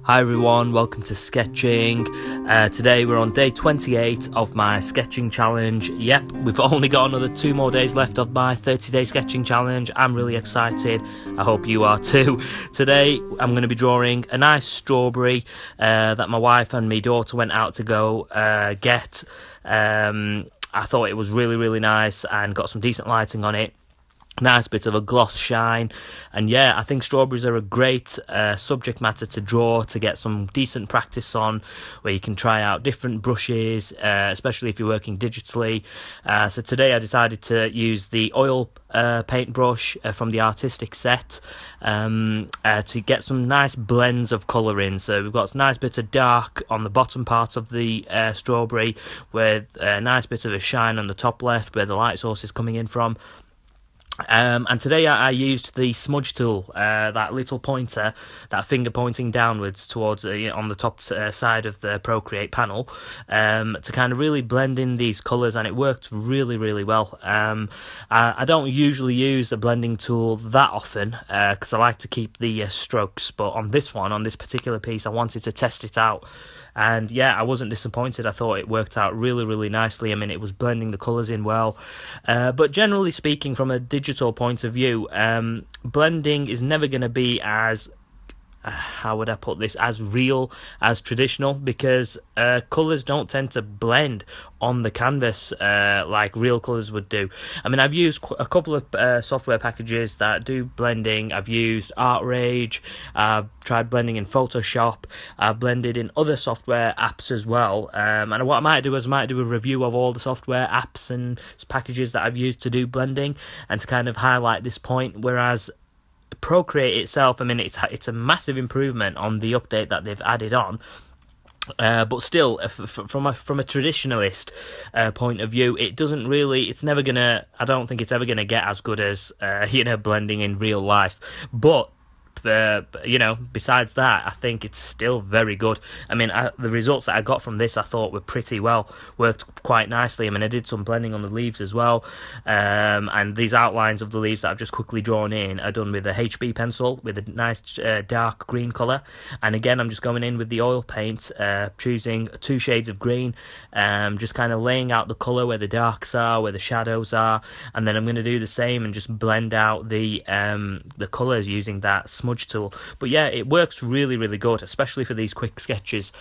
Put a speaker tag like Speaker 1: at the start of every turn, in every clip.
Speaker 1: Hi everyone, welcome to sketching. Today we're on day 28 of my sketching challenge. Yep, we've only got another 2 more days left of my 30-day sketching challenge. I'm really excited. I hope you are too. Today I'm going to be drawing a nice strawberry that my wife and my daughter went out to go get. I thought it was really nice and got some decent lighting on it. Nice bit of a gloss shine, and yeah, I think strawberries are a great subject matter to draw, to get some decent practice on, where you can try out different brushes, especially if you're working digitally. So today I decided to use the oil paintbrush from the artistic set to get some nice blends of colour in. So we've got a nice bit of dark on the bottom part of the strawberry, with a nice bit of a shine on the top left where the light source is coming in from. And today I used the smudge tool, that little pointer, that finger pointing downwards towards on the top side of the Procreate panel, to kind of really blend in these colours, and it worked really well. I don't usually use a blending tool that often because I like to keep the strokes, but on this particular piece, I wanted to test it out. And yeah, I wasn't disappointed. I thought it worked out really nicely. I mean, it was blending the colours in well. But generally speaking, from a digital point of view, blending is never going to be as, how would I put this, as real as traditional, because colours don't tend to blend on the canvas like real colours would do. I mean, I've used a couple of software packages that do blending. I've used Art Rage, I've tried blending in Photoshop, I've blended in other software apps as well, and what I might do is I might do a review of all the software apps and packages that I've used to do blending, and to kind of highlight this point. Whereas Procreate itself, I mean, it's a massive improvement on the update that they've added on, but still, from a traditionalist point of view, it doesn't really, it's never gonna, I don't think it's ever gonna get as good as blending in real life. But besides that, I think it's still very good. I mean, the results that I got from this, I thought were pretty well, worked quite nicely. I mean, I did some blending on the leaves as well, and these outlines of the leaves that I've just quickly drawn in are done with a HB pencil with a nice dark green colour. And again, I'm just going in with the oil paint, choosing 2 shades of green, just kind of laying out the colour where the darks are, where the shadows are, and then I'm going to do the same and just blend out the colours using that smudge tool. But yeah, it works really good, especially for these quick sketches.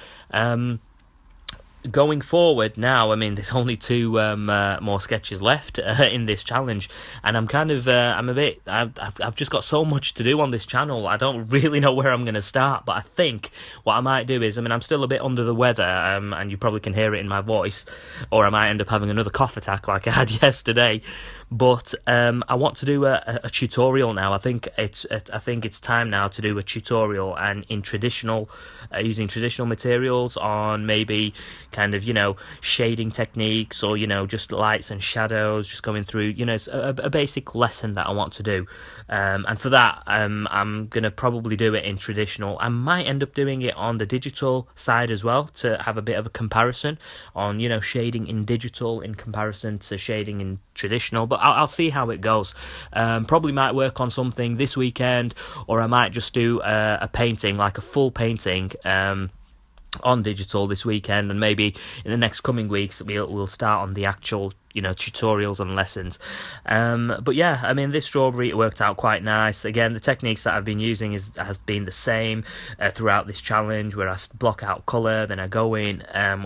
Speaker 1: Going forward now, I mean, there's only 2 more sketches left in this challenge, and I'm kind of I've just got so much to do on this channel. I don't really know where I'm going to start, but I think what I might do is, I mean, I'm still a bit under the weather, and you probably can hear it in my voice, or I might end up having another cough attack like I had yesterday. But I want to do a tutorial now. I think it's time now to do a tutorial, and in traditional, using traditional materials on maybe kind of, shading techniques, or, just lights and shadows, just going through, it's a basic lesson that I want to do. And for that, I'm going to probably do it in traditional. I might end up doing it on the digital side as well, to have a bit of a comparison on, shading in digital in comparison to shading in traditional. But I'll see how it goes. Probably might work on something this weekend, or I might just do a painting, like a full painting, on digital this weekend, and maybe in the next coming weeks we'll start on the actual tutorials and lessons. But yeah, I mean, this strawberry, it worked out quite nice. Again, the techniques that I've been using has been the same throughout this challenge, where I block out colour, then I go in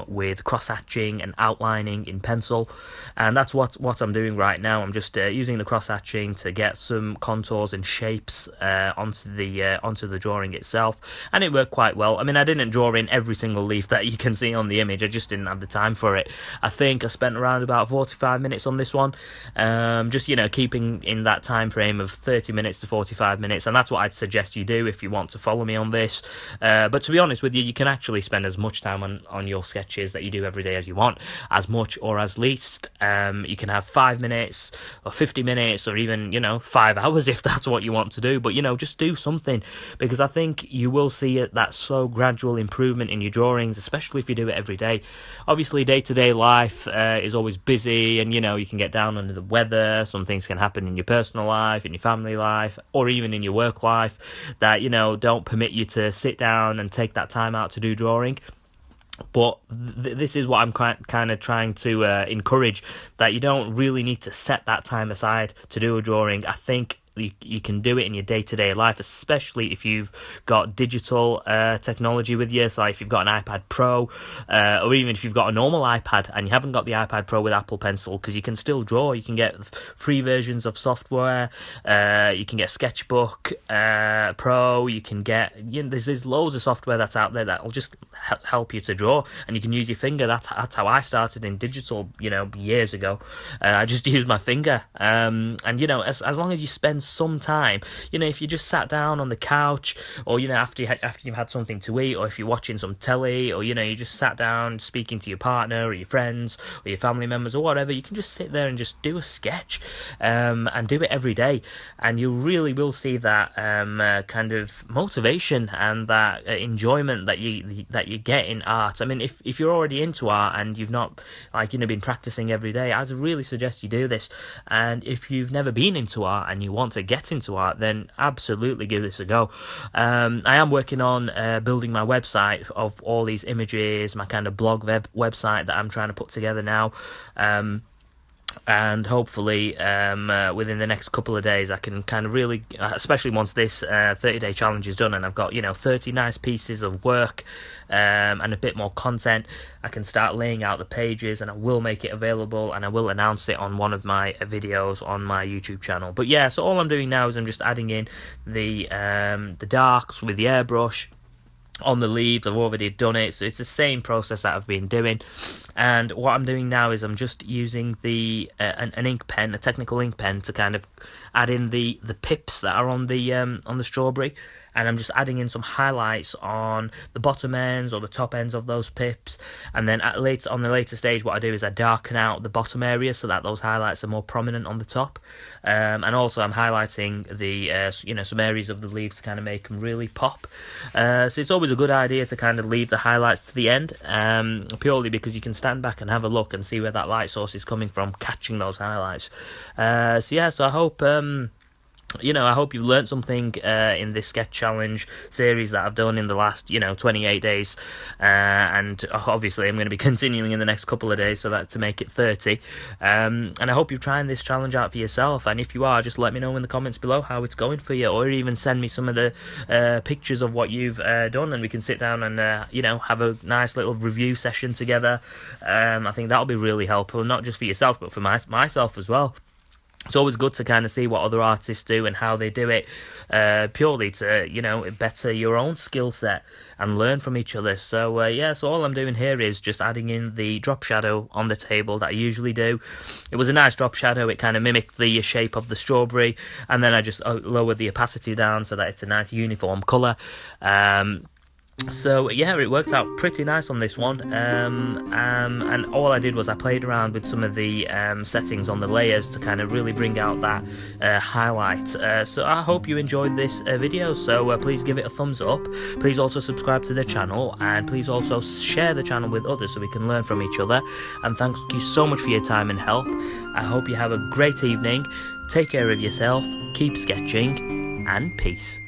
Speaker 1: with cross-hatching and outlining in pencil, and that's what I'm doing right now. I'm just using the cross-hatching to get some contours and shapes onto the drawing itself, and it worked quite well. I mean, I didn't draw in every single leaf that you can see on the image. I just didn't have the time for it. I think I spent around about 45 minutes on this one, just keeping in that time frame of 30 minutes to 45 minutes, and that's what I'd suggest you do if you want to follow me on this. But to be honest with you, you can actually spend as much time on your sketches that you do every day as you want, as much or as least. You can have 5 minutes or 50 minutes, or even 5 hours if that's what you want to do, but just do something, because I think you will see that slow gradual improvement in your drawings, especially if you do it every day. Obviously, day-to-day life is always busy, busy, and you can get down under the weather. Some things can happen in your personal life, in your family life, or even in your work life that don't permit you to sit down and take that time out to do drawing. But this is what I'm kind of trying to encourage, that you don't really need to set that time aside to do a drawing. I think you can do it in your day-to-day life, especially if you've got digital technology with you. So if you've got an iPad Pro, or even if you've got a normal iPad and you haven't got the iPad Pro with Apple Pencil, because you can still draw. You can get free versions of software. You can get Sketchbook Pro. You can get there's loads of software that's out there that will just help you to draw, and you can use your finger. That's how I started in digital years ago. I just used my finger, and as long as you spend some time, if you just sat down on the couch, or after you've had something to eat, or if you're watching some telly, or you just sat down speaking to your partner or your friends or your family members or whatever, you can just sit there and just do a sketch, and do it every day, and you really will see that kind of motivation and that enjoyment that you get in art. I mean, if you're already into art and you've not been practicing every day, I'd really suggest you do this. And if you've never been into art and you want to get into art, then absolutely give this a go. I am working on building my website of all these images, my kind of blog website that I'm trying to put together now. And hopefully within the next couple of days I can kind of really, especially once this 30-day challenge is done and I've got 30 nice pieces of work and a bit more content, I can start laying out the pages, and I will make it available, and I will announce it on one of my videos on my YouTube channel. But yeah, so all I'm doing now is I'm just adding in the darks with the airbrush on the leaves. I've already done it, so it's the same process that I've been doing. And what I'm doing now is I'm just using the an ink pen, a technical ink pen, to kind of add in the pips that are on the strawberry. And I'm just adding in some highlights on the bottom ends or the top ends of those pips. And then on the later stage, what I do is I darken out the bottom area so that those highlights are more prominent on the top. And also I'm highlighting the some areas of the leaves to kind of make them really pop. So it's always a good idea to kind of leave the highlights to the end, purely because you can stand back and have a look and see where that light source is coming from, catching those highlights. So I hope I hope you've learned something in this sketch challenge series that I've done in the last 28 days, and obviously I'm going to be continuing in the next couple of days, so that to make it 30. And I hope you're trying this challenge out for yourself, and if you are, just let me know in the comments below how it's going for you, or even send me some of the pictures of what you've done, and we can sit down and have a nice little review session together. I think that'll be really helpful, not just for yourself but for myself as well. It's always good to kind of see what other artists do and how they do it, purely to, better your own skill set and learn from each other. So, so all I'm doing here is just adding in the drop shadow on the table that I usually do. It was a nice drop shadow. It kind of mimicked the shape of the strawberry, and then I just lowered the opacity down so that it's a nice uniform colour. So yeah, it worked out pretty nice on this one, and all I did was I played around with some of the settings on the layers to kind of really bring out that highlight. So I hope you enjoyed this video, so please give it a thumbs up. Please also subscribe to the channel, and please also share the channel with others so we can learn from each other. And thank you so much for your time and help. I hope you have a great evening. Take care of yourself, keep sketching, and peace.